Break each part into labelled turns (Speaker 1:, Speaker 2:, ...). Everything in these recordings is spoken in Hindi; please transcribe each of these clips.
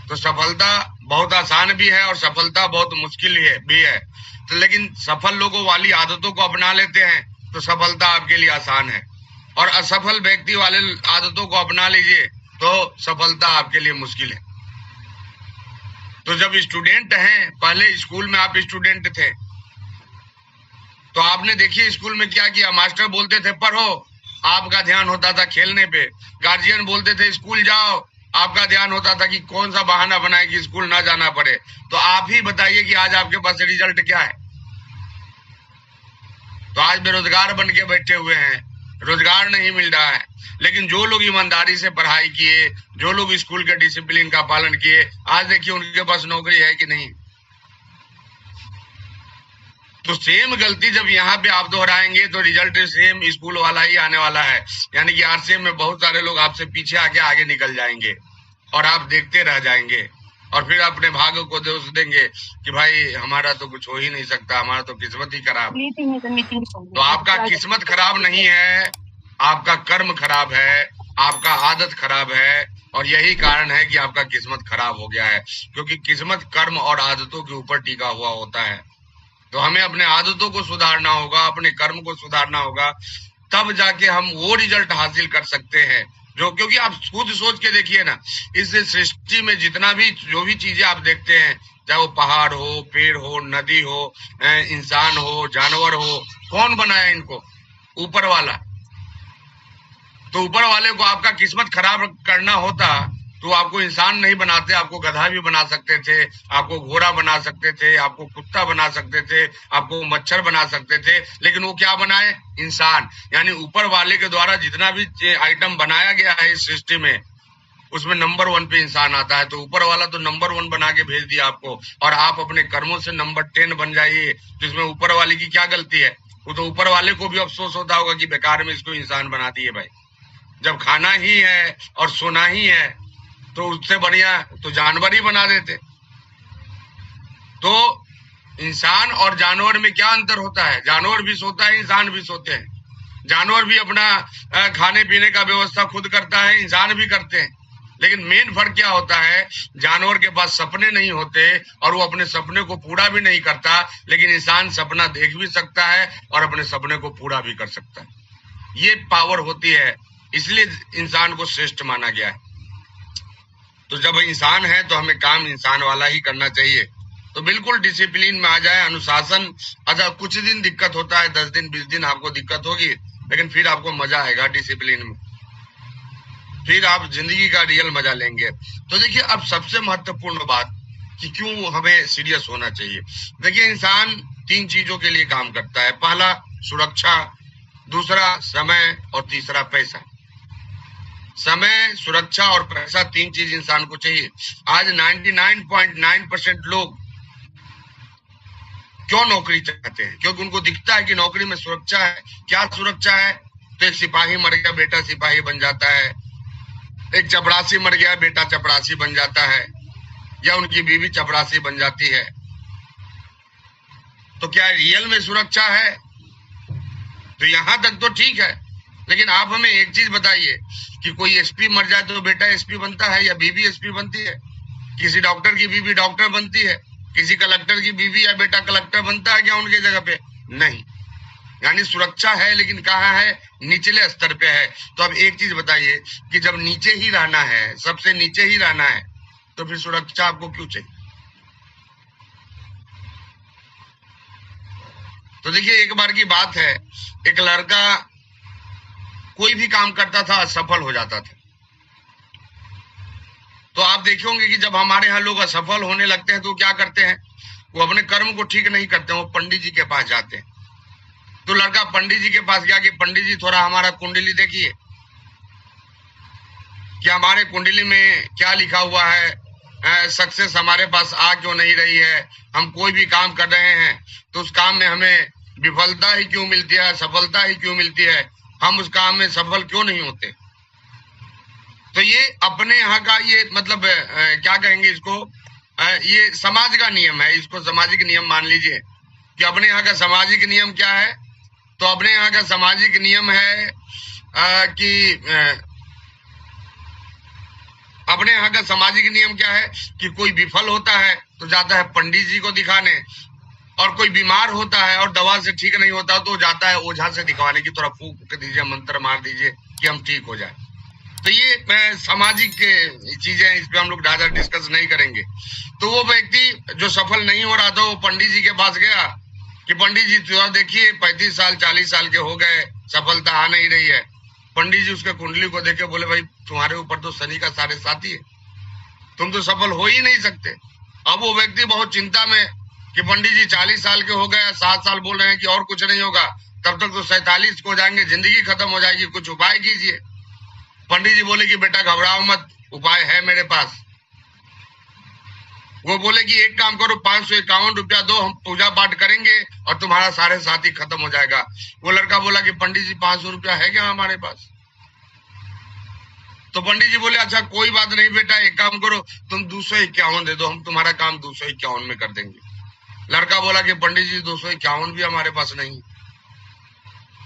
Speaker 1: तो सफलता बहुत आसान भी है और सफलता बहुत मुश्किल भी है। तो लेकिन सफल लोगों वाली आदतों को अपना लेते हैं तो सफलता आपके लिए आसान है, और असफल व्यक्ति वाले आदतों को अपना लीजिए तो सफलता आपके लिए मुश्किल है। तो जब स्टूडेंट हैं, पहले स्कूल में आप स्टूडेंट थे तो आपने देखिए स्कूल में क्या किया, मास्टर बोलते थे पढ़ो, आपका ध्यान होता था खेलने पे। गार्जियन बोलते थे स्कूल जाओ, आपका ध्यान होता था कि कौन सा बहाना बनाए कि स्कूल ना जाना पड़े। तो आप ही बताइए कि आज आपके पास रिजल्ट क्या है। तो आज बेरोजगार बन के बैठे हुए हैं, रोजगार नहीं मिल रहा है। लेकिन जो लोग ईमानदारी से पढ़ाई किए, जो लोग स्कूल के डिसिप्लिन का पालन किए, आज देखिए उनके पास नौकरी है कि नहीं। तो सेम गलती जब यहाँ पे आप दोहराएंगे तो रिजल्ट सेम स्कूल वाला ही आने वाला है। यानी कि आरसीएम में बहुत सारे लोग आपसे पीछे आके आगे निकल जाएंगे और आप देखते रह जाएंगे, और फिर अपने भाग्य को दोष देंगे कि भाई हमारा तो कुछ हो ही नहीं सकता, हमारा तो किस्मत ही खराब। तो आपका किस्मत खराब नहीं है, आपका कर्म खराब है, आपका आदत खराब है, और यही कारण है कि आपका किस्मत खराब हो गया है। क्योंकि किस्मत कर्म और आदतों के ऊपर टिका हुआ होता है। तो हमें अपने आदतों को सुधारना होगा, अपने कर्म को सुधारना होगा, तब जाके हम वो रिजल्ट हासिल कर सकते हैं जो, क्योंकि आप खुद सोच के देखिए ना, इस सृष्टि में जितना भी जो भी चीजें आप देखते हैं, चाहे वो पहाड़ हो, पेड़ हो, नदी हो, इंसान हो, जानवर हो, कौन बनाया इनको? ऊपर वाला। तो ऊपर वाले को आपका किस्मत खराब करना होता तो आपको इंसान नहीं बनाते, आपको गधा भी बना सकते थे, आपको घोड़ा बना सकते थे, आपको कुत्ता बना सकते थे, आपको मच्छर बना सकते थे, लेकिन वो क्या बनाए? इंसान। यानी ऊपर वाले के द्वारा जितना भी आइटम बनाया गया है इस सृष्टि में, उसमें नंबर 1 पे इंसान आता है। तो ऊपर वाला तो नंबर 1 बना के भेज दिया आपको, और आप अपने कर्मों से नंबर 10 बन जाइए। तो इसमें ऊपर वाले की क्या गलती है? वो तो ऊपर वाले को भी अफसोस होता होगा कि बेकार में इसको इंसान बना दिए भाई। जब खाना ही है और सोना ही है तो उससे बढ़िया तो जानवर ही बना देते। तो इंसान और जानवर में क्या अंतर होता है? जानवर भी सोता है, इंसान भी सोते हैं। जानवर भी अपना खाने पीने का व्यवस्था खुद करता है, इंसान भी करते हैं। लेकिन मेन फर्क क्या होता है? जानवर के पास सपने नहीं होते और वो अपने सपने को पूरा भी नहीं करता, लेकिन इंसान सपना देख भी सकता है और अपने सपने को पूरा भी कर सकता है। ये पावर होती है, इसलिए इंसान को श्रेष्ठ माना गया है। तो जब इंसान है तो हमें काम इंसान वाला ही करना चाहिए। तो बिल्कुल डिसिप्लिन में आ जाए, अनुशासन। अच्छा, कुछ दिन दिक्कत होता है, 10 दिन 20 दिन आपको दिक्कत होगी, लेकिन फिर आपको मजा आएगा डिसिप्लिन में, फिर आप जिंदगी का रियल मजा लेंगे। तो देखिए, अब सबसे महत्वपूर्ण बात कि क्यों हमें सीरियस होना चाहिए। देखिए, इंसान 3 चीजों के लिए काम करता है। पहला सुरक्षा, दूसरा समय, और तीसरा पैसा। समय, सुरक्षा और पैसा, 3 चीज इंसान को चाहिए। आज 99.9% लोग क्यों नौकरी चाहते हैं? क्योंकि उनको दिखता है कि नौकरी में सुरक्षा है। क्या सुरक्षा है? तो एक सिपाही मर गया, बेटा सिपाही बन जाता है। एक चपरासी मर गया, बेटा चपरासी बन जाता है, या उनकी बीवी चपरासी बन जाती है। तो क्या रियल में सुरक्षा है? तो यहां तक तो ठीक है, लेकिन आप हमें एक चीज बताइए कि कोई एसपी मर जाए तो बेटा एसपी बनता है या बीवी एसपी बनती है? किसी डॉक्टर की बीवी डॉक्टर बनती है? किसी कलेक्टर की बीवी या बेटा कलेक्टर बनता है क्या उनके जगह पे? नहीं। यानी सुरक्षा है, लेकिन कहाँ है? निचले स्तर पे है। तो अब एक चीज बताइए कि जब नीचे ही रहना है, सबसे नीचे ही रहना है, तो फिर सुरक्षा आपको क्यों चाहिए? तो देखिए, एक बार की बात है, एक लड़का कोई भी काम करता था, असफल हो जाता था। तो आप देखे होंगे कि जब हमारे यहाँ लोग असफल होने लगते हैं तो क्या करते हैं? वो अपने कर्म को ठीक नहीं करते, वो पंडित जी के पास जाते हैं। तो लड़का पंडित जी के पास गया कि पंडित जी थोड़ा हमारा कुंडली देखिए कि हमारे कुंडली में क्या लिखा हुआ है, सक्सेस हमारे पास आ क्यों नहीं रही है, हम कोई भी काम कर रहे हैं तो उस काम में हमें विफलता ही क्यों मिलती है, सफलता ही क्यों मिलती है, हम उस काम में सफल क्यों नहीं होते। तो ये अपने यहाँ का ये मतलब क्या कहेंगे इसको, ये समाज का नियम है, इसको सामाजिक नियम मान लीजिए कि अपने यहाँ का सामाजिक नियम क्या है। तो अपने यहाँ का सामाजिक नियम है कि अपने यहाँ का सामाजिक नियम क्या है कि कोई विफल होता है तो जाता है पंडित जी को दिखाने, और कोई बीमार होता है और दवा से ठीक नहीं होता तो जाता है ओझा से दिखवाने की, थोड़ा फूक दीजिए, मंत्र मार दीजिए कि हम ठीक हो जाए। तो ये सामाजिक चीजें, इस पे हम लोग ज्यादा डिस्कस नहीं करेंगे। तो वो व्यक्ति जो सफल नहीं हो रहा था वो पंडित जी के पास गया कि पंडित जी थोड़ा देखिए 35 साल 40 साल के हो गए, सफलता आ नहीं रही है। पंडित जी उसके कुंडली को देखे बोले भाई तुम्हारे ऊपर तो शनि का साढ़े साथी है, तुम तो सफल हो ही नहीं सकते। अब वो व्यक्ति बहुत चिंता में कि पंडित जी 40 साल के हो गए, 7 साल बोल रहे हैं कि और कुछ नहीं होगा, तब तक तो 47 को जाएंगे, जिंदगी खत्म हो जाएगी, कुछ उपाय कीजिए। पंडित जी बोले कि बेटा घबराओ मत, उपाय है मेरे पास। वो बोले कि एक काम करो, 551 रुपया दो, हम पूजा पाठ करेंगे और तुम्हारा सारे साथी खत्म हो जाएगा। वो लड़का बोला कि पंडित जी 500 रुपया है क्या हमारे पास? तो पंडित जी बोले अच्छा कोई बात नहीं बेटा, एक काम करो तुम 251 दे दो, हम तुम्हारा काम 251 में कर देंगे। लड़का बोला कि पंडित जी 251 भी हमारे पास नहीं।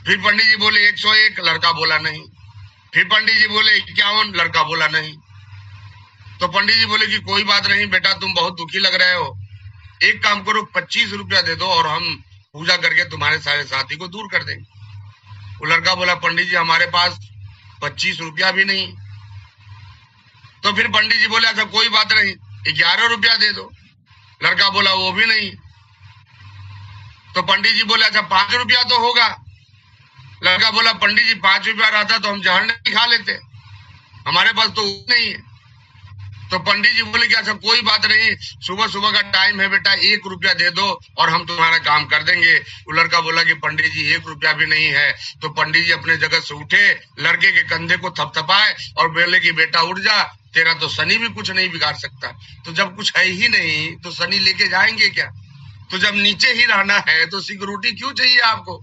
Speaker 1: फिर पंडित जी बोले 101, लड़का बोला नहीं। फिर पंडित जी बोले 51, लड़का बोला नहीं। तो पंडित जी बोले कि कोई बात नहीं बेटा, तुम बहुत दुखी लग रहे हो, एक काम करो 25 रुपया दे दो और हम पूजा करके तुम्हारे सारे साथी को दूर कर देंगे। वो लड़का बोला पंडित जी हमारे पास 25 रुपया भी नहीं। तो फिर पंडित जी बोले अच्छा कोई बात नहीं, 11 रुपया दे दो। लड़का बोला वो भी नहीं। तो पंडित जी बोले अच्छा 5 रुपया तो होगा। लड़का बोला पंडित जी 5 रुपया रहता तो हम जहर नहीं खा लेते, हमारे पास तो नहीं है। तो पंडित जी बोले कि अच्छा कोई बात नहीं, सुबह सुबह का टाइम है बेटा, 1 रुपया दे दो और हम तुम्हारा काम कर देंगे। वो लड़का बोला कि पंडित जी 1 रुपया भी नहीं है। तो पंडित जी अपने जगह से उठे, लड़के के कंधे को थपथपाए और बोले कि बेटा उठ जा, तेरा तो शनि भी कुछ नहीं बिगाड़ सकता। तो जब कुछ है ही नहीं तो शनि लेके जाएंगे क्या? तो जब नीचे ही रहना है तो सिक्योरिटी क्यों चाहिए आपको?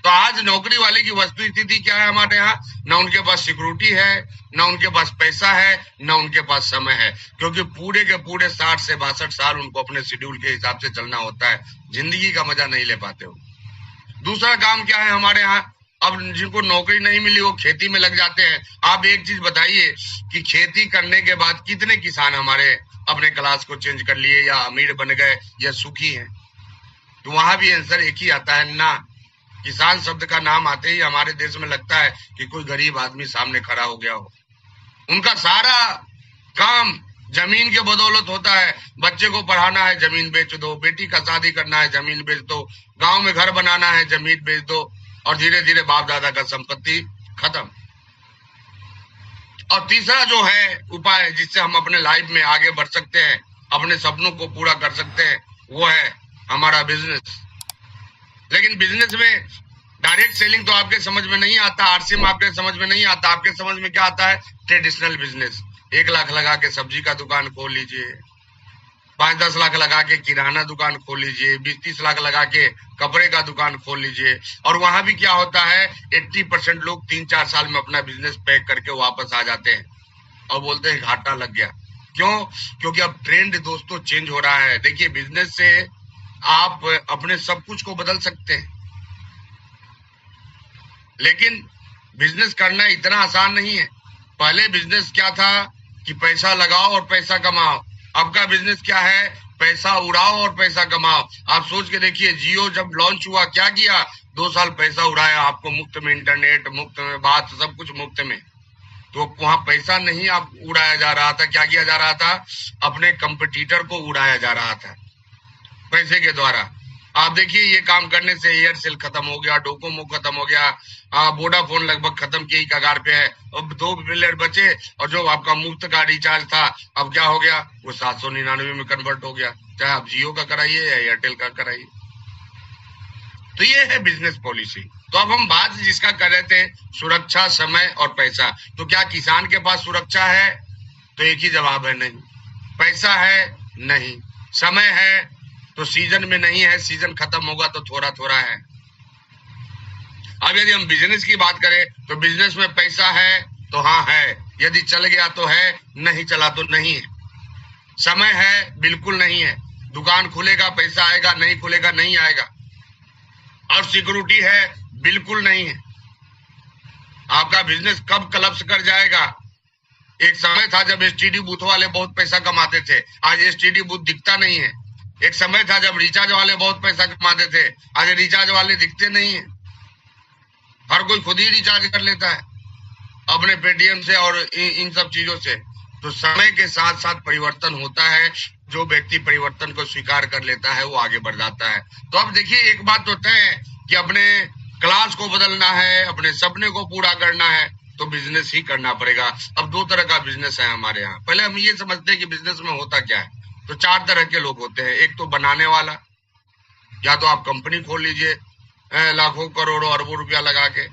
Speaker 1: तो आज नौकरी वाले की वस्तु स्थिति क्या है हमारे यहाँ? ना उनके पास सिक्योरिटी है, ना उनके पास पैसा है, ना उनके पास समय है, क्योंकि पूरे के पूरे 60 से 62 साल उनको अपने शेड्यूल के हिसाब से चलना होता है, जिंदगी का मजा नहीं ले पाते हो। दूसरा काम क्या है हमारे यहाँ? अब जिनको नौकरी नहीं मिली वो खेती में लग जाते हैं। आप एक चीज बताइए कि खेती करने के बाद कितने किसान हमारे अपने क्लास को चेंज कर लिए या अमीर बन गए या सुखी हैं? तो वहां भी आंसर एक ही आता है ना। किसान शब्द का नाम आते ही हमारे देश में लगता है कि कोई गरीब आदमी सामने खड़ा हो गया हो। उनका सारा काम जमीन के बदौलत होता है। बच्चे को पढ़ाना है जमीन बेच दो, बेटी का शादी करना है जमीन बेच दो, गांव में घर बनाना है जमीन बेच दो, और धीरे धीरे बाप दादा का संपत्ति खत्म। और तीसरा जो है उपाय जिससे हम अपने लाइफ में आगे बढ़ सकते हैं, अपने सपनों को पूरा कर सकते हैं, वो है हमारा बिजनेस। लेकिन बिजनेस में डायरेक्ट सेलिंग तो आपके समझ में नहीं आता, आरसीएम आपके समझ में नहीं आता। आपके समझ में क्या आता है? Traditional business. 1 लाख लगा के सब्जी का दुकान खोल लीजिए, 5-10 लाख लगा के किराना दुकान खोल लीजिए, 20-30 लाख लगा के कपड़े का दुकान खोल लीजिए। और वहां भी क्या होता है, 80% लोग 3-4 साल में अपना बिजनेस पैक करके वापस आ जाते हैं और बोलते हैं घाटा लग गया। क्यों? क्योंकि अब ट्रेंड दोस्तों चेंज हो रहा है। देखिए बिजनेस से आप अपने सब कुछ को बदल सकते हैं, लेकिन बिजनेस करना इतना आसान नहीं है। पहले बिजनेस क्या था कि पैसा लगाओ और पैसा कमाओ। अब का बिजनेस क्या है? पैसा उड़ाओ और पैसा कमाओ। आप सोच के देखिए, जियो जब लॉन्च हुआ क्या किया? 2 साल पैसा उड़ाया, आपको मुफ्त में इंटरनेट, मुफ्त में बात, सब कुछ मुफ्त में। तो वहां पैसा नहीं आप उड़ाया जा रहा था, क्या किया जा रहा था? अपने कंपटीटर को उड़ाया जा रहा था पैसे के द्वारा। आप देखिए ये काम करने से एयरसेल खत्म हो गया, डोकोमो खत्म हो गया, वोडाफोन लगभग खत्म की कगार पे है। अब 2 मिलियन बचे और जो आपका मुफ्त का रिचार्ज था अब क्या हो गया? वो 799 में कन्वर्ट हो गया, चाहे आप जियो का कराइए या एयरटेल का कराइए। तो ये है बिजनेस पॉलिसी। तो अब हम बात जिसका कर रहे थे, सुरक्षा, समय और पैसा। तो क्या किसान के पास सुरक्षा है? तो एक ही जवाब है, नहीं। पैसा है? नहीं। समय है? तो सीजन में नहीं है, सीजन खत्म होगा तो थोड़ा थोड़ा है। अब यदि हम बिजनेस की बात करें तो बिजनेस में पैसा है तो हाँ है, यदि चल गया तो है, नहीं चला तो नहीं है। समय है? बिल्कुल नहीं है। दुकान खुलेगा पैसा आएगा, नहीं खुलेगा नहीं आएगा। और सिक्योरिटी है? बिल्कुल नहीं है। आपका बिजनेस कब कलप्स कर जाएगा एक समय था जब एसटीडी बूथ वाले बहुत पैसा कमाते थे, आज एसटीडी बूथ दिखता नहीं है। एक समय था जब रिचार्ज वाले बहुत पैसा कमाते थे, आज रिचार्ज वाले दिखते नहीं है। हर कोई खुद ही रिचार्ज कर लेता है अपने पेटीएम से और इन सब चीजों से। तो समय के साथ साथ परिवर्तन होता है, जो व्यक्ति परिवर्तन को स्वीकार कर लेता है वो आगे बढ़ जाता है। तो अब देखिए, एक बात तो तय है कि अपने क्लास को बदलना है, अपने सपने को पूरा करना है तो बिजनेस ही करना पड़ेगा। अब दो तरह का बिजनेस है हमारे यहाँ। पहले हम ये समझते हैं कि बिजनेस में होता क्या है, तो चार तरह के लोग होते हैं। एक तो बनाने वाला, या तो आप कंपनी खोल लीजिए लाखों करोड़ों अरबों रुपया लगा के।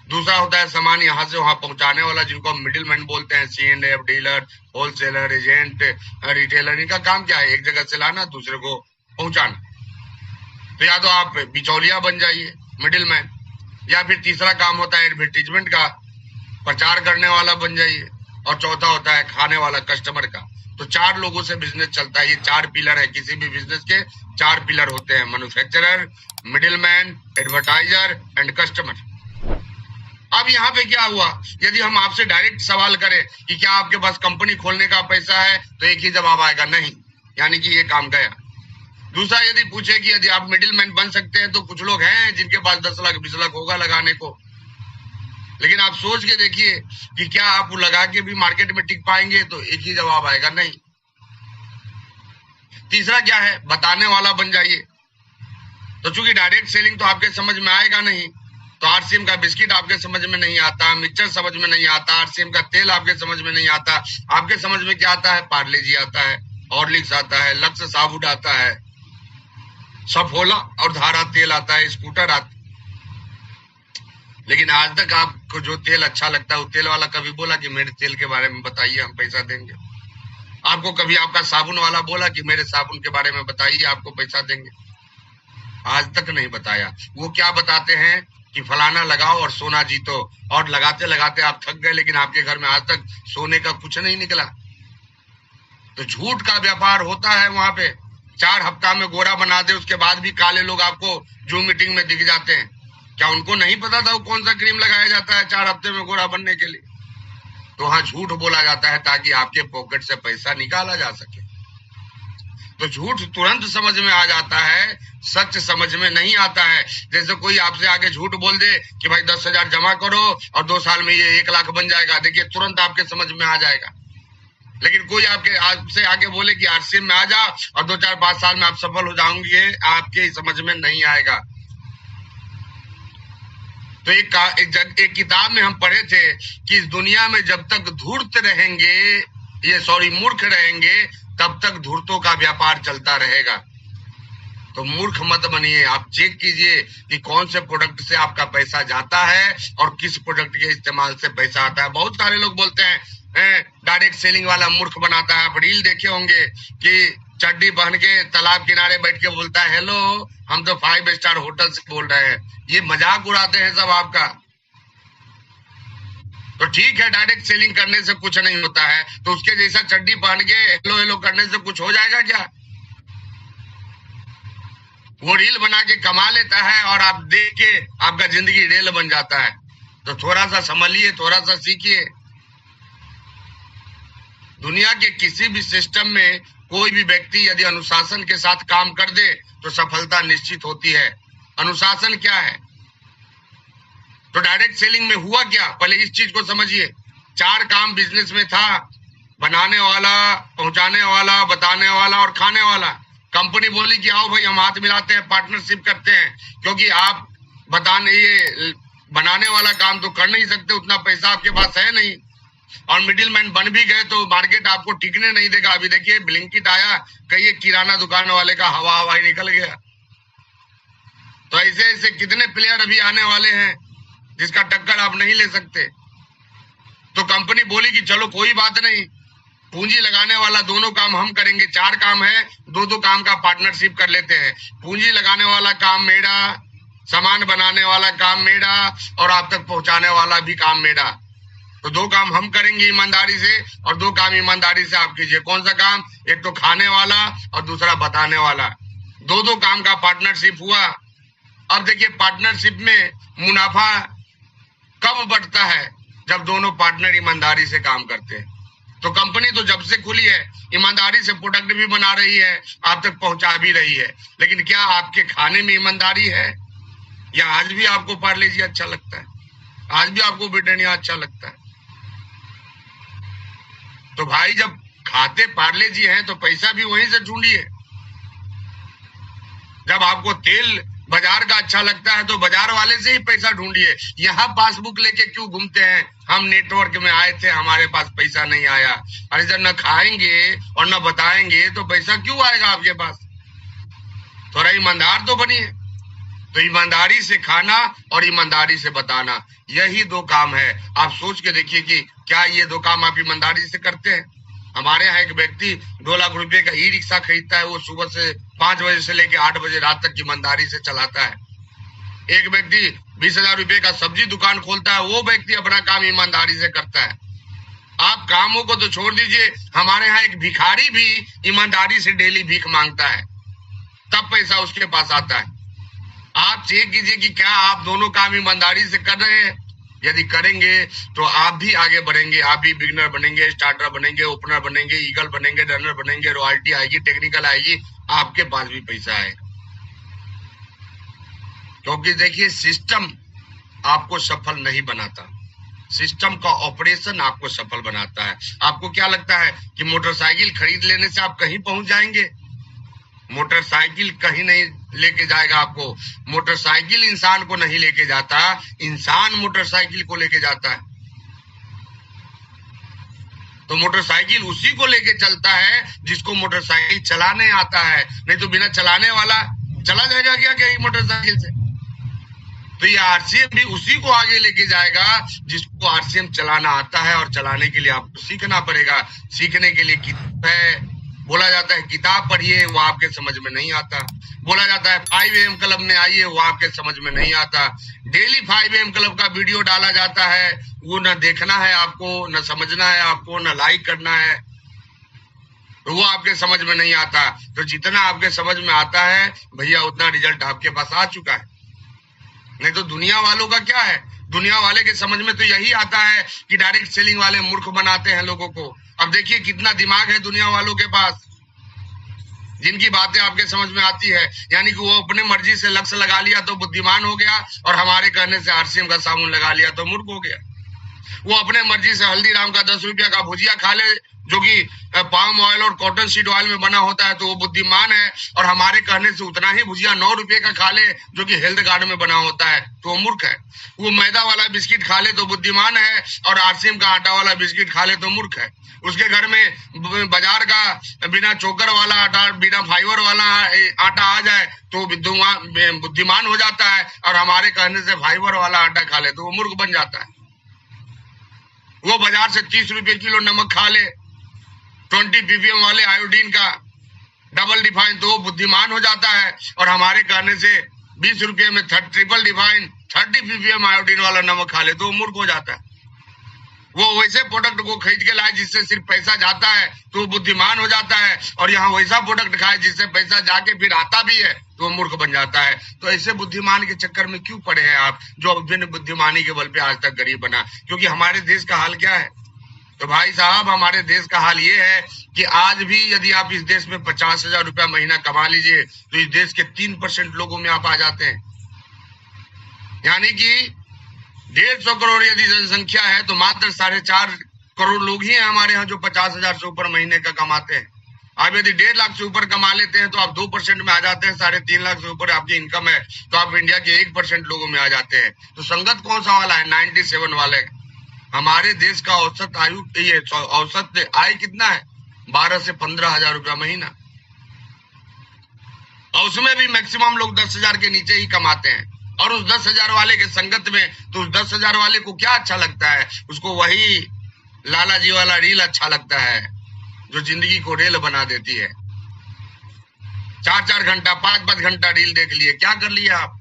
Speaker 1: दूसरा होता है सामान यहाँ से वहां पहुंचाने वाला, जिनको हम मिडिल मैन बोलते हैं, C&F, dealer, wholesaler, agent, retailer. इनका काम क्या है? एक जगह से लाना, दूसरे को पहुंचाना। तो या तो आप बिचौलिया बन जाइए, मिडिल मैन, या फिर तीसरा काम होता है एडवर्टीजमेंट का, प्रचार करने वाला बन जाइए, और चौथा होता है खाने वाला, कस्टमर का। तो चार लोगों से बिजनेस चलता है। ये चार पिलर है किसी भी बिजनेस के, चार पिलर होते हैं: manufacturer, middle man, advertiser and customer. अब यहाँ पे क्या हुआ, यदि हम आपसे डायरेक्ट सवाल करें कि क्या आपके पास कंपनी खोलने का पैसा है, तो एक ही जवाब आएगा, नहीं, यानी कि ये काम गया। दूसरा, यदि पूछे कि यदि आप मिडिल मैन बन सकते हैं, तो कुछ लोग हैं जिनके पास 10 लाख 20 लाख होगा लगाने को, लेकिन आप सोच के देखिए कि क्या आप लगा के भी मार्केट में टिक पाएंगे, तो एक ही जवाब आएगा, नहीं। तीसरा क्या है, बताने वाला बन जाइए। तो चूंकि डायरेक्ट सेलिंग तो आपके समझ में आएगा नहीं, तो RCM का बिस्किट आपके समझ में नहीं आता, मिक्सचर समझ में नहीं आता, RCM का तेल आपके समझ में नहीं आता। आपके समझ में क्या आता है? पार्ले जी आता है, हॉर्लिक्स आता है, लक्स साबुन आता है, सफोला और धारा तेल आता है, स्कूटर आता है। लेकिन आज तक आपको जो तेल अच्छा लगता है, वो तेल वाला कभी बोला कि मेरे तेल के बारे में बताइए, हम पैसा देंगे? आपको कभी आपका साबुन वाला बोला कि मेरे साबुन के बारे में बताइए, आपको पैसा देंगे? आज तक नहीं बताया। वो क्या बताते हैं कि फलाना लगाओ और सोना जीतो, और लगाते लगाते आप थक गए, लेकिन आपके घर में आज तक सोने का कुछ नहीं निकला। तो झूठ का व्यापार होता है वहां पे। 4 हफ्ता में गोरा बना दे, उसके बाद भी काले लोग आपको जूम मीटिंग में दिख जाते हैं। क्या उनको नहीं पता था वो कौन सा क्रीम लगाया जाता है 4 हफ्ते में गोरा बनने के लिए? तो वहां झूठ बोला जाता है ताकि आपके पॉकेट से पैसा निकाला जा सके। तो झूठ तुरंत समझ में आ जाता है, सच समझ में नहीं आता है। जैसे कोई आपसे आगे झूठ बोल दे कि भाई 10,000 जमा करो और 2 साल में ये 1 लाख बन जाएगा, देखिए तुरंत आपके समझ में आ जाएगा। लेकिन कोई आपसे आगे बोले कि RCM में आ जाओ और 2, 4, 5 साल में आप सफल हो जाओगे, आपके समझ में नहीं आएगा। तो एक किताब में हम पढ़े थे कि इस दुनिया में जब तक धूर्त रहेंगे, मूर्ख रहेंगे, तब तक धूर्तों का व्यापार चलता रहेगा। तो मूर्ख मत बनिए, आप चेक कीजिए कि कौन से प्रोडक्ट से आपका पैसा जाता है और किस प्रोडक्ट के इस्तेमाल से पैसा आता है। बहुत सारे लोग बोलते हैं डायरेक्ट सेलिंग वाला मूर्ख बनाता है। आप रील देखे होंगे कि चड्डी पहन के तालाब किनारे बैठ के बोलता है, हेलो हम तो 5 स्टार होटल से बोल रहे हैं। ये मजाक उड़ाते हैं सब आपका। तो ठीक है, डायरेक्ट सेलिंग करने से कुछ नहीं होता है, तो उसके जैसा चड्डी पहन के हेलो हेलो करने से कुछ हो जाएगा क्या? वो रील बना के कमा लेता है और आप देख के आपका जिंदगी रेल बन जाता है। तो थोड़ा सा संभलिए, थोड़ा सा सीखिए। दुनिया के किसी भी सिस्टम में कोई भी व्यक्ति यदि अनुशासन के साथ काम कर दे तो सफलता निश्चित होती है। अनुशासन क्या है? तो डायरेक्ट सेलिंग में हुआ क्या, पहले इस चीज को समझिए। 4 काम बिजनेस में था: बनाने वाला, पहुंचाने वाला, बताने वाला और खाने वाला। कंपनी बोली कि आओ भाई हम हाथ मिलाते हैं, पार्टनरशिप करते हैं, क्योंकि आप बनाने वाला काम तो कर नहीं सकते, उतना पैसा आपके पास है नहीं, और मिडिल मैन बन भी गए तो मार्केट आपको टिकने नहीं देगा। अभी देखिए ब्लिंकिट आया, कई किराना दुकान वाले का हवा निकल गया। तो ऐसे ऐसे कितने प्लेयर अभी आने वाले हैं जिसका टक्कर आप नहीं ले सकते। तो कंपनी बोली कि चलो कोई बात नहीं, पूंजी लगाने वाला दोनों काम हम करेंगे। 4 काम है, 2-2 काम का पार्टनरशिप कर लेते हैं। पूंजी लगाने वाला काम मेरा, सामान बनाने वाला काम मेरा, और आप तक पहुंचाने वाला भी काम मेरा। तो 2 काम हम करेंगे ईमानदारी से, और 2 काम ईमानदारी से आप कीजिए। कौन सा काम? एक तो खाने वाला और दूसरा बताने वाला। 2-2 काम का पार्टनरशिप हुआ। अब देखिए पार्टनरशिप में मुनाफा कब बढ़ता है? जब दोनों पार्टनर ईमानदारी से काम करते हैं। तो कंपनी तो जब से खुली है ईमानदारी से प्रोडक्ट भी बना रही है, आप तक पहुंचा भी रही है, लेकिन क्या आपके खाने में ईमानदारी है? या आज भी आपको पार्ले जी अच्छा लगता है, आज भी आपको ब्रिटानिया अच्छा लगता है? तो भाई जब खाते पार्ले जी हैं तो पैसा भी वहीं से ढूंढिए। जब आपको तेल बाजार का अच्छा लगता है तो बाजार वाले से ही पैसा ढूंढिए। यहाँ पासबुक लेके क्यों घूमते हैं? हम नेटवर्क में आए थे, हमारे पास पैसा नहीं आया। अरे जब न खाएंगे और न बताएंगे तो पैसा क्यों आएगा आपके पास? थोड़ा ईमानदार तो बनिए। तो ईमानदारी से खाना और ईमानदारी से बताना, यही दो काम है। आप सोच के देखिए कि क्या ये दो काम आप ईमानदारी से करते हैं? हमारे यहाँ एक व्यक्ति 2 लाख रुपए का ई रिक्शा खरीदता है, वो सुबह से 5 बजे से लेकर 8 बजे रात तक ईमानदारी से चलाता है। एक व्यक्ति 20,000 रुपए का सब्जी दुकान खोलता है, वो व्यक्ति अपना काम ईमानदारी से करता है। आप कामों को तो छोड़ दीजिए, हमारे यहाँ एक भिखारी भी ईमानदारी से डेली भीख मांगता है, तब पैसा उसके पास आता है। आप चेक कीजिए कि क्या आप दोनों काम ईमानदारी से कर रहे हैं। यदि करेंगे तो आप भी आगे बढ़ेंगे, आप भी बिगनर बनेंगे, स्टार्टर बनेंगे, ओपनर बनेंगे, ईगल बनेंगे, रनर बनेंगे, रॉयल्टी आएगी, टेक्निकल आएगी, आपके पास भी पैसा आएगा। क्योंकि देखिए सिस्टम आपको सफल नहीं बनाता, सिस्टम का ऑपरेशन आपको सफल बनाता है। आपको क्या लगता है कि मोटरसाइकिल खरीद लेने से आप कहीं पहुंच जाएंगे? मोटरसाइकिल कहीं नहीं लेके जाएगा आपको। मोटरसाइकिल इंसान को नहीं लेके जाता, इंसान मोटरसाइकिल को लेके जाता है। तो मोटरसाइकिल उसी को लेके चलता है जिसको मोटरसाइकिल चलाने आता है, नहीं तो बिना चलाने वाला चला जाएगा क्या कहीं मोटरसाइकिल से? तो ये आरसीएम भी उसी को आगे लेके जाएगा जिसको आरसीएम चलाना आता है, और चलाने के लिए आपको सीखना पड़ेगा। सीखने के लिए किताब है, बोला जाता है किताब पढ़िए, वो आपके समझ में नहीं आता। बोला जाता है 5 AM क्लब में आइए, वो आपके समझ में नहीं आता। डेली 5 AM क्लब का वीडियो डाला जाता है, वो न देखना है आपको, न समझना है आपको, न लाइक करना है, तो वो आपके समझ में नहीं आता। तो जितना आपके समझ में आता है भैया, उतना रिजल्ट आपके पास आ चुका है। नहीं तो दुनिया वालों का क्या है? दुनिया वाले के समझ में तो यही आता है कि डायरेक्ट सेलिंग वाले मूर्ख बनाते हैं लोगों को। अब देखिए कितना दिमाग है दुनिया वालों के पास, जिनकी बातें आपके समझ में आती है। यानी कि वो अपने मर्जी से लक्ष्य लगा लिया तो बुद्धिमान हो गया, और हमारे कहने से आरसीएम का साबुन लगा लिया तो मूर्ख हो गया। वो अपने मर्जी से हल्दीराम का 10 रुपया का भुजिया खा ले, जो कि पाम ऑयल और कॉटन सीड ऑयल में बना होता है, तो वो बुद्धिमान है। और हमारे कहने से उतना ही भुजिया 9 रुपए का खा ले, जो कि हेल्थ गार्ड में बना होता है, तो वो मूर्ख है। वो मैदा वाला बिस्किट खा ले तो बुद्धिमान है, और आरसीएम का आटा वाला बिस्किट खा ले तो मूर्ख है। उसके घर में बाजार का बिना चोकर वाला आटा, बिना फाइबर वाला आटा आ जाए तो बुद्धिमान हो जाता है, और हमारे कहने से फाइबर वाला आटा खा ले तो वो मूर्ख बन जाता है। वो बाजार से 30 रुपए किलो नमक खा ले, 20 ppm वाले आयोडीन का डबल डिफाइन, तो वो बुद्धिमान हो जाता है। और हमारे कहने से 20 रुपये में ट्रिपल डिफाइन 30 ppm आयोडीन वाला नमक खा ले तो वो मूर्ख हो जाता है। वो वैसे प्रोडक्ट को खरीद के लाए जिससे सिर्फ पैसा जाता है तो वो बुद्धिमान हो जाता है, और यहाँ वैसा प्रोडक्ट खाए जिससे पैसा जाके फिर आता भी है तो वो मूर्ख बन जाता है। तो ऐसे बुद्धिमान के चक्कर में क्यों पड़े हैं आप, जो बिन बुद्धिमानी के बल पे आज तक गरीब बना? क्योंकि हमारे देश का हाल क्या है? तो भाई साहब, हमारे देश का हाल ये है कि आज भी यदि आप इस देश में 50,000 रुपया महीना कमा लीजिए तो इस देश के 3% लोगों में आप आ जाते हैं। यानी कि 150 करोड़ यदि जनसंख्या है तो मात्र 4.5 करोड़ लोग ही हैं हमारे यहाँ जो 50,000 से ऊपर महीने का कमाते हैं। आप यदि 1.5 लाख से ऊपर कमा लेते हैं तो आप 2% में आ जाते हैं। 3.5 लाख से ऊपर आपकी इनकम है तो आप इंडिया के 1% लोगों में आ जाते हैं। तो संगत कौन सा वाला है? 97 वाले। हमारे देश का औसत आयु, ये औसत आय कितना है? 12 से 15,000 रुपया महीना, और उसमें भी मैक्सिमम लोग 10,000 के नीचे ही कमाते हैं। और उस 10,000 वाले के संगत में, तो उस 10,000 वाले को क्या अच्छा लगता है? उसको वही लाला जी वाला रील अच्छा लगता है जो जिंदगी को रेल बना देती है। 4-4 घंटा 5-5 घंटा रील देख लिए, क्या कर लिया आप?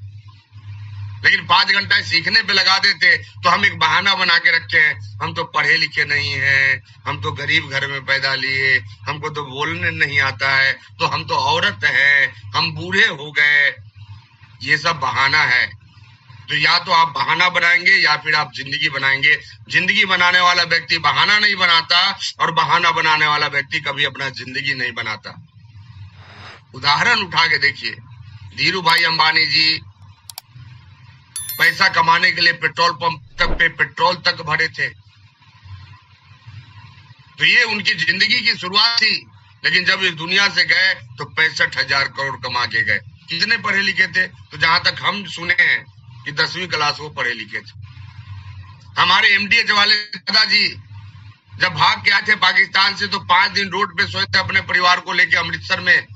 Speaker 1: लेकिन 5 घंटा सीखने पे लगा देते तो हम एक बहाना बना के रखे हैं, हम तो पढ़े लिखे नहीं हैं, हम तो गरीब घर में पैदा लिए, हमको तो बोलने नहीं आता है, तो हम तो औरत है, हम बूढ़े हो गए। ये सब बहाना है। तो या तो आप बहाना बनाएंगे या फिर आप जिंदगी बनाएंगे। जिंदगी बनाने वाला व्यक्ति बहाना नहीं बनाता और बहाना बनाने वाला व्यक्ति कभी अपना जिंदगी नहीं बनाता। उदाहरण उठा के देखिए, धीरू भाई अंबानी जी पैसा कमाने के लिए पेट्रोल पंप तक पे पेट्रोल तक भरे थे, तो ये उनकी जिंदगी की शुरुआत थी। लेकिन जब इस दुनिया से गए तो 65,000 करोड़ कमा के गए। कितने पढ़े लिखे थे? तो जहां तक हम सुने हैं कि 10वीं क्लास वो पढ़े लिखे थे। हमारे एमडीएच वाले दादाजी जब भाग के आए थे पाकिस्तान से तो 5 दिन रोड पे सोए थे अपने परिवार को लेके अमृतसर में।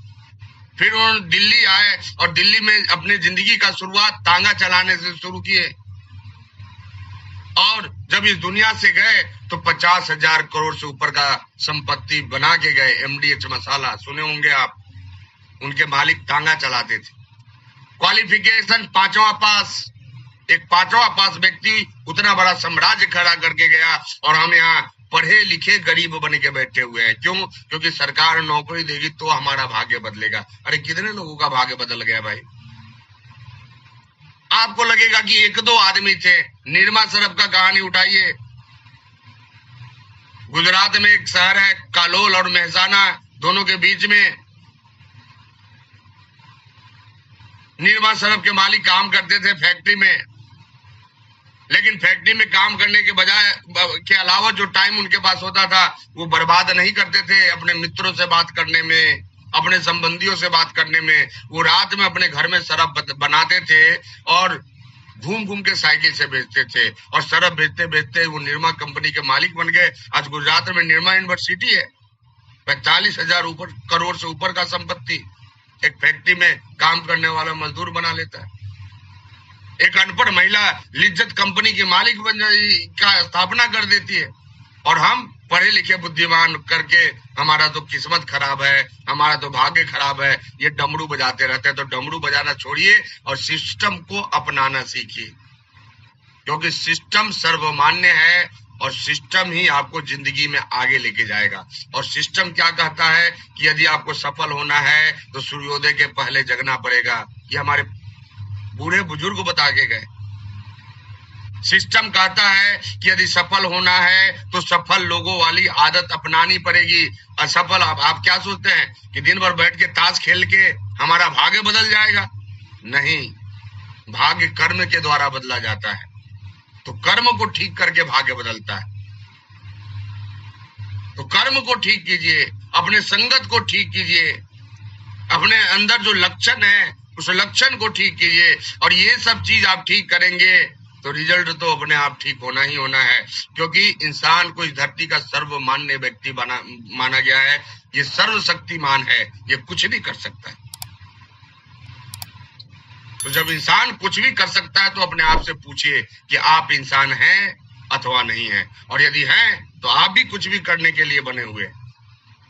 Speaker 1: फिर उन्होंने दिल्ली आए और दिल्ली में अपनी जिंदगी का शुरुआत तांगा चलाने से शुरू किए, और जब इस दुनिया से गए तो 50,000 करोड़ से ऊपर का संपत्ति बना के गए। एमडीएच मसाला सुने होंगे आप, उनके मालिक तांगा चलाते थे। क्वालिफिकेशन 5वां पास, एक 5वां पास व्यक्ति उतना बड़ा साम्राज्य खड़ा करके गया, और हम यहाँ पढ़े लिखे गरीब बन के बैठे हुए हैं। क्यों? क्योंकि सरकार नौकरी देगी तो हमारा भाग्य बदलेगा। अरे कितने लोगों का भाग्य बदल गया भाई? आपको लगेगा कि 1-2 आदमी थे। निरमा सरफ का कहानी उठाइए, गुजरात में एक शहर है कालोल और मेहसाना, दोनों के बीच में निरमा सरफ के मालिक काम करते थे फैक्ट्री में, लेकिन फैक्ट्री में काम करने के बजाय के अलावा जो टाइम उनके पास होता था वो बर्बाद नहीं करते थे अपने मित्रों से बात करने में, अपने संबंधियों से बात करने में। वो रात में अपने घर में सरफ बनाते थे और घूम घूम के साइकिल से बेचते थे, और सरफ बेचते बेचते वो निरमा कंपनी के मालिक बन गए। आज गुजरात में निरमा यूनिवर्सिटी है, 45,000 करोड़ से ऊपर का संपत्ति एक फैक्ट्री में काम करने वाला मजदूर बना लेता है। एक अनपढ़ महिला लिज्जत कंपनी की मालिक का स्थापना कर देती है, और हम पढ़े लिखे बुद्धिमान करके हमारा तो किस्मत खराब है, हमारा तो भाग्य खराब है, ये डमरू बजाते रहते हैं। तो डमरू बजाना छोड़िए और सिस्टम को अपनाना सीखिए, क्योंकि सिस्टम सर्वमान्य है और सिस्टम ही आपको जिंदगी में आगे लेके जाएगा। और सिस्टम क्या कहता है कि यदि आपको सफल होना है तो सूर्योदय के पहले जगना पड़ेगा। ये हमारे बूढ़े बुजुर्ग बता के गए। सिस्टम कहता है कि यदि सफल होना है तो सफल लोगों वाली आदत अपनानी पड़ेगी। असफल आप क्या सोचते हैं कि दिन भर बैठ के ताश खेल के हमारा भाग्य बदल जाएगा? नहीं, भाग्य कर्म के द्वारा बदला जाता है। तो कर्म को ठीक करके भाग्य बदलता है। तो कर्म को ठीक कीजिए, अपने संगत को ठीक कीजिए, अपने अंदर जो लक्षण है उस लक्षण को ठीक कीजिए, और ये सब चीज आप ठीक करेंगे तो रिजल्ट तो अपने आप ठीक होना ही होना है। क्योंकि इंसान को इस धरती का सर्वमान्य व्यक्ति माना गया है। ये सर्वशक्तिमान है, ये कुछ भी कर सकता है। तो जब इंसान कुछ भी कर सकता है तो अपने आप से पूछिए कि आप इंसान हैं अथवा नहीं है, और यदि हैं तो आप भी कुछ भी करने के लिए बने हुए हैं।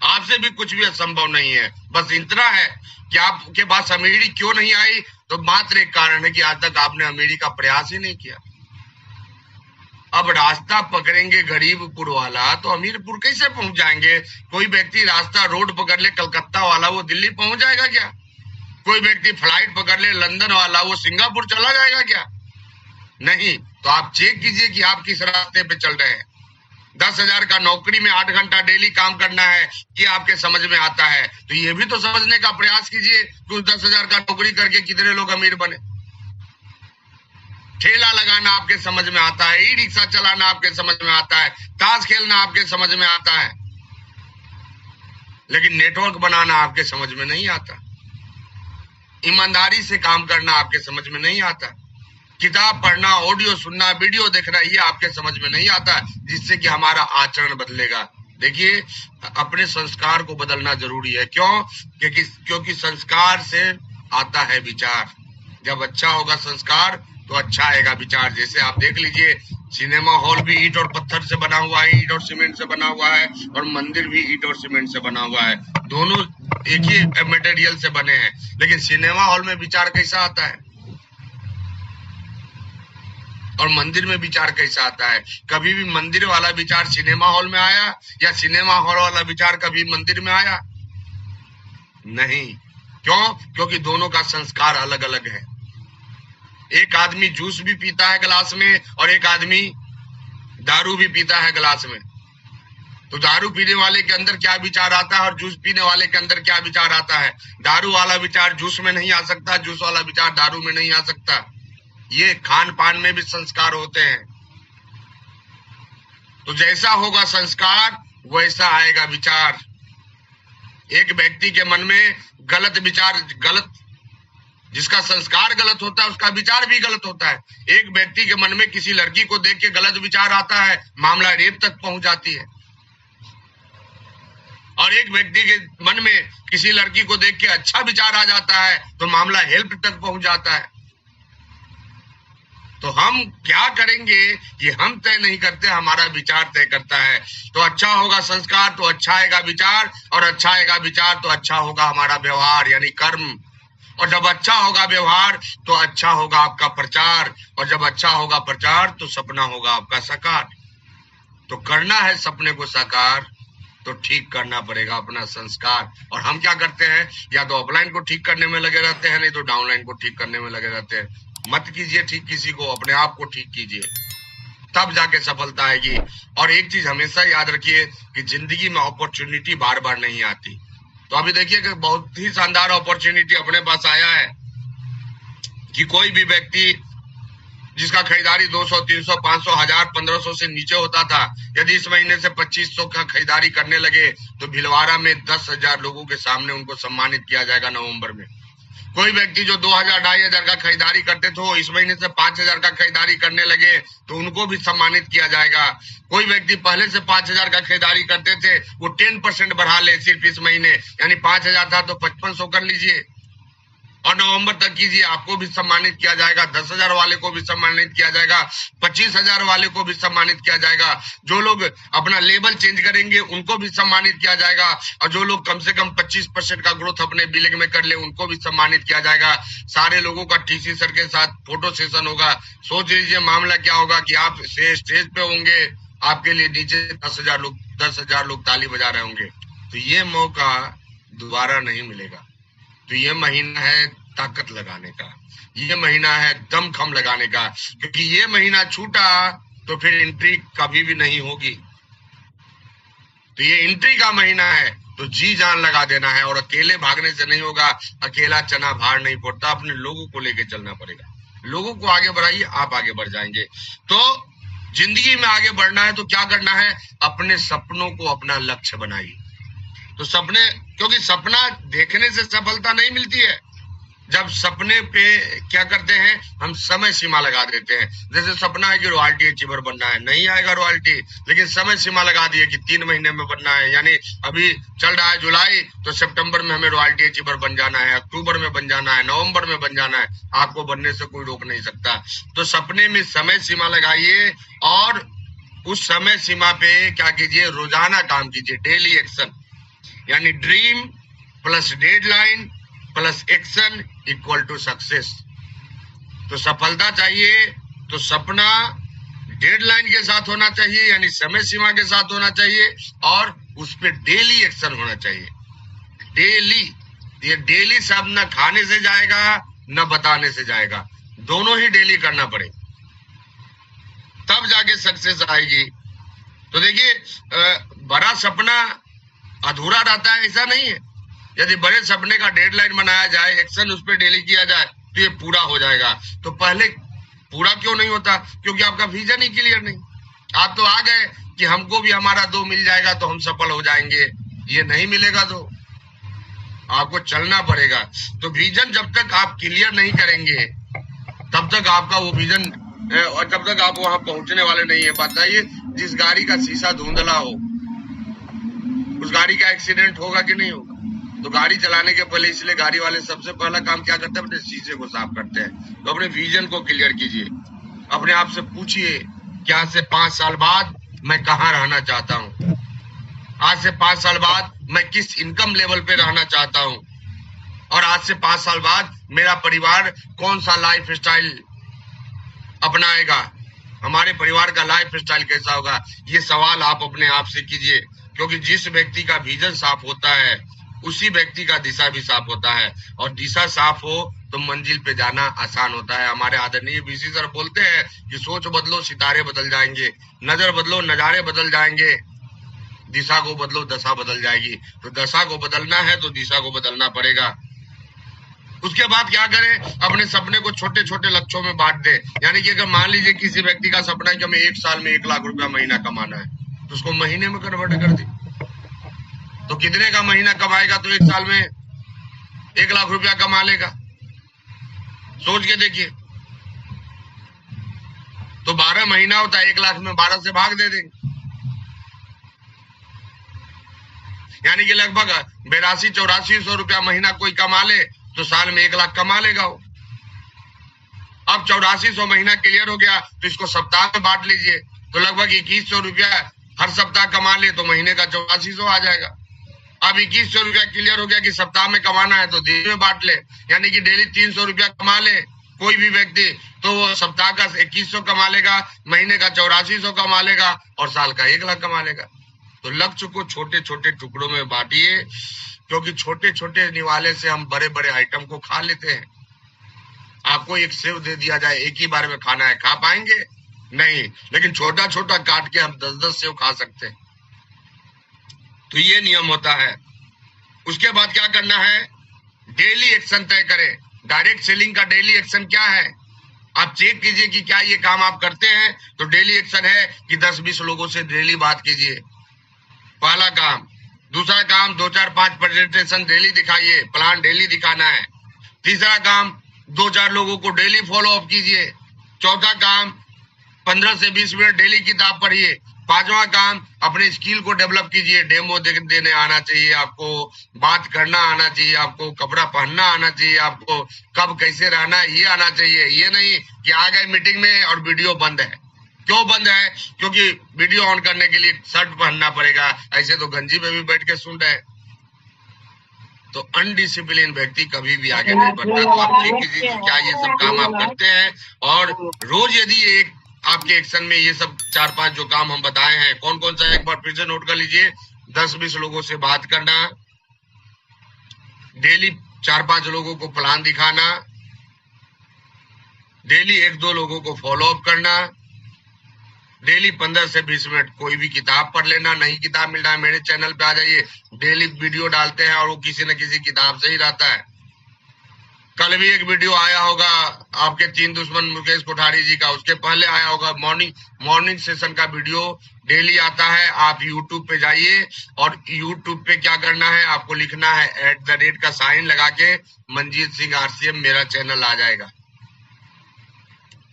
Speaker 1: आपसे भी कुछ भी असंभव नहीं है। बस इतना है कि आपके पास अमीरी क्यों नहीं आई, तो मात्र एक कारण है कि आज तक आपने अमीरी का प्रयास ही नहीं किया। अब रास्ता पकड़ेंगे गरीबपुर वाला तो अमीरपुर कैसे पहुंच जाएंगे? कोई व्यक्ति रास्ता रोड पकड़ ले कलकत्ता वाला, वो दिल्ली पहुंच जाएगा क्या? कोई व्यक्ति फ्लाइट पकड़ ले लंदन वाला, वो सिंगापुर चला जाएगा क्या? नहीं। तो आप चेक कीजिए कि आप किस रास्ते पे चल रहे हैं। 10,000 का नौकरी में 8 घंटा डेली काम करना है, ये आपके समझ में आता है तो ये भी तो समझने का प्रयास कीजिए कि उस 10,000 का नौकरी करके कितने लोग अमीर बने। ठेला लगाना आपके समझ में आता है, ई रिक्शा चलाना आपके समझ में आता है, ताश खेलना आपके समझ में आता है, लेकिन नेटवर्क बनाना आपके समझ में नहीं आता। ईमानदारी से काम करना आपके समझ में नहीं आता। किताब पढ़ना, ऑडियो सुनना, वीडियो देखना, ये आपके समझ में नहीं आता, जिससे कि हमारा आचरण बदलेगा। देखिए, अपने संस्कार को बदलना जरूरी है। क्यों? क्योंकि संस्कार से आता है विचार। जब अच्छा होगा संस्कार तो अच्छा आएगा विचार। जैसे आप देख लीजिए, सिनेमा हॉल भी ईंट और पत्थर से बना हुआ है, ईंट और सीमेंट से बना हुआ है, और मंदिर भी ईंट और सीमेंट से बना हुआ है। दोनों एक ही मटेरियल से बने हैं, लेकिन सिनेमा हॉल में विचार कैसा आता है और मंदिर में विचार कैसा आता है? कभी भी मंदिर वाला विचार सिनेमा हॉल में आया, या सिनेमा हॉल वाला विचार कभी मंदिर में आया? नहीं। क्यों? क्योंकि दोनों का संस्कार अलग अलग है। एक आदमी जूस भी पीता है गिलास में और एक आदमी दारू भी पीता है गिलास में। तो दारू पीने वाले के अंदर क्या विचार आता है और जूस पीने वाले के अंदर क्या विचार आता है? दारू वाला विचार जूस में नहीं आ सकता, जूस वाला विचार दारू में नहीं आ सकता। ये खान पान में भी संस्कार होते हैं। तो जैसा होगा संस्कार वैसा आएगा विचार। एक व्यक्ति के मन में गलत विचार, गलत, जिसका संस्कार गलत होता है उसका विचार भी गलत होता है। एक व्यक्ति के मन में किसी लड़की को देख के गलत विचार आता है, मामला रेप तक पहुंच जाती है। और एक व्यक्ति के मन में किसी लड़की को देख के अच्छा विचार आ जाता है तो मामला हेल्प तक पहुंच जाता है। तो हम क्या करेंगे ये हम तय नहीं करते, हमारा विचार तय करता है। तो अच्छा होगा संस्कार तो अच्छा आएगा विचार, और अच्छा आएगा विचार तो अच्छा होगा हमारा व्यवहार यानी कर्म। और जब अच्छा होगा व्यवहार तो अच्छा होगा आपका प्रचार, और जब अच्छा होगा प्रचार तो सपना होगा आपका साकार। तो करना है सपने को साकार तो ठीक करना पड़ेगा अपना संस्कार। और हम क्या करते हैं, या तो ऑफलाइन को ठीक करने में लगे रहते हैं, नहीं तो डाउनलाइन को ठीक करने में लगे रहते हैं। मत कीजिए ठीक किसी को, अपने आप को ठीक कीजिए, तब जाके सफलता आएगी। और एक चीज हमेशा याद रखिए कि जिंदगी में अपॉर्चुनिटी बार बार नहीं आती। तो अभी देखिए कि बहुत ही शानदार अपॉर्चुनिटी अपने पास आया है कि कोई भी व्यक्ति जिसका खरीदारी 200, 300, 500, 1000, 1500 से नीचे होता था, यदि इस महीने से 2500 का खरीदारी करने लगे तो भिलवाड़ा में 10,000 लोगों के सामने उनको सम्मानित किया जाएगा नवंबर में। कोई व्यक्ति जो 2000, 2500 का खरीदारी करते थे, इस महीने से 5000 का खरीदारी करने लगे तो उनको भी सम्मानित किया जाएगा। कोई व्यक्ति पहले से 5000 का खरीदारी करते थे, वो 10% बढ़ा ले सिर्फ इस महीने, यानी 5000 था तो 5500 कर लीजिए और नवंबर तक कीजिए, आपको भी सम्मानित किया जाएगा। 10,000 वाले को भी सम्मानित किया जाएगा, 25,000 वाले को भी सम्मानित किया जाएगा। जो लोग अपना लेवल चेंज करेंगे उनको भी सम्मानित किया जाएगा, और जो लोग कम से कम 25% का ग्रोथ अपने बिलिंग में कर ले उनको भी सम्मानित किया जाएगा। सारे लोगों का टीसी सर के साथ फोटो सेशन होगा। सोच लीजिए मामला क्या होगा कि आप स्टेज पे होंगे, आपके लिए नीचे 10,000 लोग ताली बजा रहे होंगे। तो ये मौका दोबारा नहीं मिलेगा। तो ये महीना है ताकत लगाने का, ये महीना है दमखम लगाने का, क्योंकि ये महीना छूटा तो फिर एंट्री कभी भी नहीं होगी। तो ये एंट्री का महीना है, तो जी जान लगा देना है। और अकेले भागने से नहीं होगा, अकेला चना भार नहीं पड़ता, अपने लोगों को लेके चलना पड़ेगा। लोगों को आगे बढ़ाइए, आप आगे बढ़ जाएंगे। तो जिंदगी में आगे बढ़ना है तो क्या करना है, अपने सपनों को अपना लक्ष्य बनाइए। तो सपने, क्योंकि सपना देखने से सफलता नहीं मिलती है। जब सपने पे क्या करते हैं, हम समय सीमा लगा देते हैं। जैसे सपना है कि रॉयल्टी अचीवर बनना है, नहीं आएगा रॉयल्टी, लेकिन समय सीमा लगा दिए कि 3 महीने में बनना है, यानी अभी चल रहा है जुलाई, तो सितंबर में हमें रॉयल्टी अचीवर बन जाना है, अक्टूबर में बन जाना है, नवंबर में बन जाना है। आपको बनने से कोई रोक नहीं सकता। तो सपने में समय सीमा लगाइए, और उस समय सीमा पे क्या कीजिए, रोजाना काम कीजिए, डेली एक्शन, यानी dream plus deadline plus action equal to success. तो सफलता चाहिए तो सपना डेडलाइन के साथ होना चाहिए, यानी समय सीमा के साथ होना चाहिए, और उस पर डेली एक्शन होना चाहिए। डेली, ये डेली सब न खाने से जाएगा न बताने से जाएगा, दोनों ही डेली करना पड़े, तब जाके सक्सेस आएगी। तो देखिए बड़ा सपना अधूरा रहता है, ऐसा नहीं है। यदि बड़े सपने का डेडलाइन बनाया जाए, एक्शन उस पर डेली किया जाए तो ये पूरा हो जाएगा। तो पहले पूरा क्यों नहीं होता, क्योंकि आपका विजन ही क्लियर नहीं। आप तो आ गए कि हमको भी हमारा 2 मिल जाएगा तो हम सफल हो जाएंगे, ये नहीं मिलेगा, तो आपको चलना पड़ेगा। तो विजन जब तक आप क्लियर नहीं करेंगे तब तक आपका वो विजन, और जब तक आप वहां पहुंचने वाले नहीं है। बताइए, जिस गाड़ी का शीशा धुंधला हो उस गाड़ी का एक्सीडेंट होगा कि नहीं होगा? तो गाड़ी चलाने के पहले इसलिए गाड़ी वाले सबसे पहला काम क्या करते हैं, अपने शीशे को साफ करते हैं। तो अपने विजन को क्लियर कीजिए, अपने आप से पूछिए कि आज से 5 साल बाद मैं कहाँ रहना चाहता हूँ, आज से 5 साल बाद मैं किस इनकम लेवल पे रहना चाहता हूँ, और आज से 5 साल बाद मेरा परिवार कौन सा लाइफ स्टाइल अपनाएगा, हमारे परिवार का लाइफ स्टाइल कैसा होगा। ये सवाल आप अपने आप से कीजिए, क्योंकि जिस व्यक्ति का विजन साफ होता है उसी व्यक्ति का दिशा भी साफ होता है, और दिशा साफ हो तो मंजिल पे जाना आसान होता है। हमारे आदरणीय वीसी सर बोलते हैं कि सोच बदलो सितारे बदल जाएंगे, नजर बदलो नजारे बदल जाएंगे, दिशा को बदलो दशा बदल जाएगी। तो दशा को बदलना है तो दिशा को बदलना पड़ेगा। उसके बाद क्या करें, अपने सपने को छोटे छोटे लक्ष्यों में बांट दे। यानी कि अगर मान लीजिए किसी व्यक्ति का सपना है कि हमें 1 साल में 1 लाख रुपया महीना कमाना है, तो उसको महीने में कन्वर्ट कर दे। तो कितने का महीना कमाएगा तो 1 साल में 1 लाख रुपया कमा लेगा। सोच के देखिए, तो 12 महीना होता है, 1 लाख में 12 से भाग दे देंगे, यानी कि लगभग 8200-8400 रुपया महीना कोई कमा ले तो साल में 1 लाख कमा लेगा वो। अब 8400 महीना क्लियर हो गया तो इसको सप्ताह में बांट लीजिए, तो लगभग 2100 रुपया हर सप्ताह कमा ले तो महीने का 8400 आ जाएगा। अब 2100 रुपया क्लियर हो गया कि सप्ताह में कमाना है तो दिन में बांट ले, यानी कि डेली 300 रुपया कमा ले कोई भी व्यक्ति, तो वो सप्ताह का 2100 कमा लेगा, महीने का 8400 कमा लेगा और साल का 1 लाख कमा लेगा। तो लक्ष्य को छोटे छोटे टुकड़ों में बांटिए, क्योंकि छोटे छोटे निवाले से हम बड़े बड़े आइटम को खा लेते हैं। आपको एक सेव दे दिया जाए, एक ही बार में खाना है, खा पाएंगे? नहीं, लेकिन छोटा छोटा काट के हम 10-10 सेव खा सकते हैं। तो ये नियम होता है। उसके बाद क्या करना है, डेली एक्शन तय करें। डायरेक्ट सेलिंग का डेली एक्शन क्या है, आप चेक कीजिए कि क्या ये काम आप करते हैं। तो डेली एक्शन है कि 10-20 लोगों से डेली बात कीजिए, पहला काम। दूसरा काम 2-4-5 प्रेजेंटेशन डेली दिखाइए, प्लान डेली दिखाना है। तीसरा काम 2-4 लोगों को डेली फॉलो अप कीजिए। चौथा काम 15 से 20 मिनट डेली किताब पढ़िए। पांचवा काम अपने स्किल को डेवलप कीजिए, डेमो देने आना चाहिए आपको, बात करना आना चाहिए आपको, कपड़ा पहनना आना चाहिए आपको, कब कैसे रहना ये आना चाहिए। ये नहीं कि आ गए मीटिंग में और वीडियो बंद है। क्यों बंद है? क्योंकि वीडियो ऑन करने के लिए शर्ट पहनना पड़ेगा, ऐसे तो गंजी में भी बैठ के सुन रहे हैं। तो अनडिसिप्लिन व्यक्ति कभी भी आगे नहीं बढ़ता। तो आप चेक कीजिए क्या ये सब काम आप करते हैं, और रोज यदि एक आपके एक्शन में ये सब 4-5 जो काम हम बताए हैं, कौन कौन सा, एक बार फिर से नोट कर लीजिए। 10-20 लोगों से बात करना, डेली 4-5 लोगों को प्लान दिखाना, डेली 1-2 लोगों को फॉलो अप करना, डेली 15 से 20 मिनट कोई भी किताब पढ़ लेना। नहीं किताब मिल रहा है मेरे चैनल पे आ जाइए, डेली वीडियो डालते हैं और वो किसी न किसी किताब से ही रहता है। कल भी एक वीडियो आया होगा आपके 3 दुश्मन मुकेश कोठारी जी का, उसके पहले आया होगा मॉर्निंग सेशन का वीडियो डेली आता है। आप यूट्यूब पे जाइए और यूट्यूब पे क्या करना है, आपको लिखना है @ का साइन लगा के मंजीत सिंह RCM, मेरा चैनल आ जाएगा।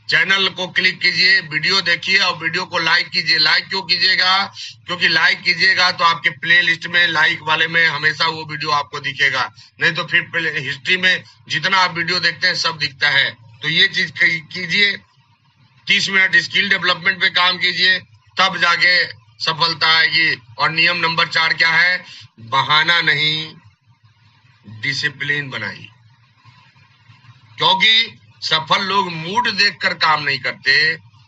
Speaker 1: चैनल को क्लिक कीजिए, वीडियो देखिए और वीडियो को लाइक कीजिए। लाइक क्यों कीजिएगा? क्योंकि लाइक कीजिएगा तो आपके प्लेलिस्ट में लाइक वाले में हमेशा वो वीडियो आपको दिखेगा, नहीं तो फिर हिस्ट्री में जितना आप वीडियो देखते हैं सब दिखता है। तो ये चीज कीजिए। 30 मिनट स्किल डेवलपमेंट पे काम कीजिए, तब जाके सफलता आएगी। और नियम नंबर 4 क्या है, बहाना नहीं, डिसिप्लिन बनाइए। क्योंकि सफल लोग मूड देखकर काम नहीं करते,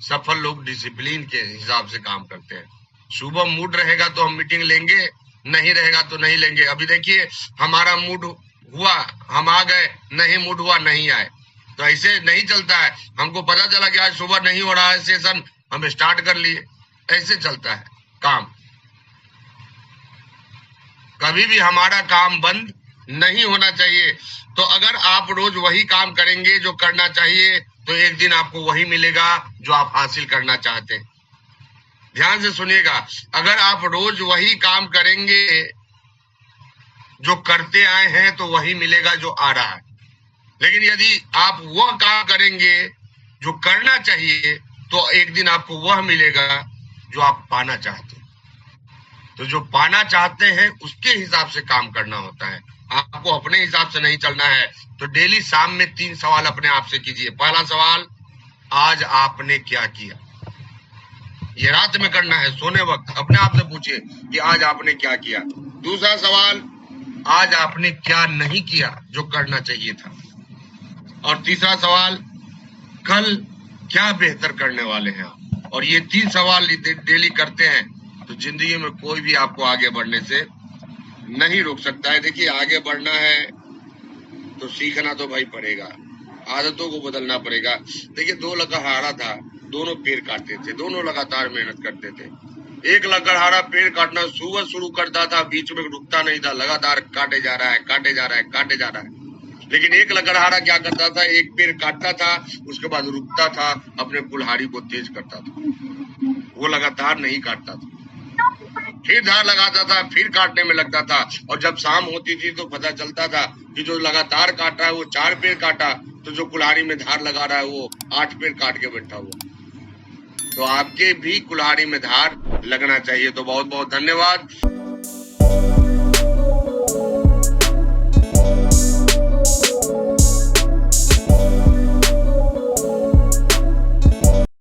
Speaker 1: सफल लोग डिसिप्लिन के हिसाब से काम करते हैं। सुबह मूड रहेगा तो हम मीटिंग लेंगे, नहीं रहेगा तो नहीं लेंगे। अभी देखिए हमारा मूड हुआ हम आ गए, नहीं मूड हुआ नहीं आए, तो ऐसे नहीं चलता है। हमको पता चला कि आज सुबह नहीं हो रहा है सेशन, हम स्टार्ट कर लिए, ऐसे चलता है काम। कभी भी हमारा काम बंद नहीं होना चाहिए। तो अगर आप रोज वही काम करेंगे जो करना चाहिए, तो एक दिन आपको वही मिलेगा जो आप हासिल करना चाहते हैं। ध्यान से सुनिएगा, अगर आप रोज वही काम करेंगे जो करते आए हैं तो वही मिलेगा जो आ रहा है। लेकिन यदि आप वह काम करेंगे जो करना चाहिए, तो एक दिन आपको वह मिलेगा जो आप पाना चाहते हैं। तो जो पाना चाहते हैं उसके हिसाब से काम करना होता है, आपको अपने हिसाब से नहीं चलना है। तो डेली शाम में 3 सवाल अपने आप से कीजिए। पहला सवाल, आज आपने क्या किया? ये रात में करना है, सोने वक्त अपने आप से पूछिए कि आज आपने क्या किया। दूसरा सवाल, आज आपने क्या नहीं किया जो करना चाहिए था। और तीसरा सवाल, कल क्या बेहतर करने वाले हैं आप। और ये 3 सवाल डेली करते हैं तो जिंदगी में कोई भी आपको आगे बढ़ने से नहीं रोक सकता है। देखिए आगे बढ़ना है तो सीखना तो भाई पड़ेगा, आदतों को बदलना पड़ेगा। देखिए 2 लकड़हारा था, दोनों पेड़ काटते थे, दोनों लगातार मेहनत करते थे। एक लकड़हारा पेड़ काटना सुबह शुरू करता था, बीच में रुकता नहीं था, लगातार काटे जा रहा है, काटे जा रहा है, काटे जा रहा है। लेकिन एक लकड़हारा क्या करता था, एक पेड़ काटता था, उसके बाद रुकता था, अपने कुल्हाड़ी को तेज करता था, वो लगातार नहीं काटता था, फिर धार लगाता था, फिर काटने में लगता था। और जब शाम होती थी तो पता चलता था कि जो लगातार काट रहा है वो 4 पेड़ काटा, तो जो कुल्हाड़ी में धार लगा रहा है वो 8 पेड़ काट के बैठा हुआ। तो आपके भी कुल्हाड़ी में धार लगना चाहिए। तो बहुत बहुत धन्यवाद।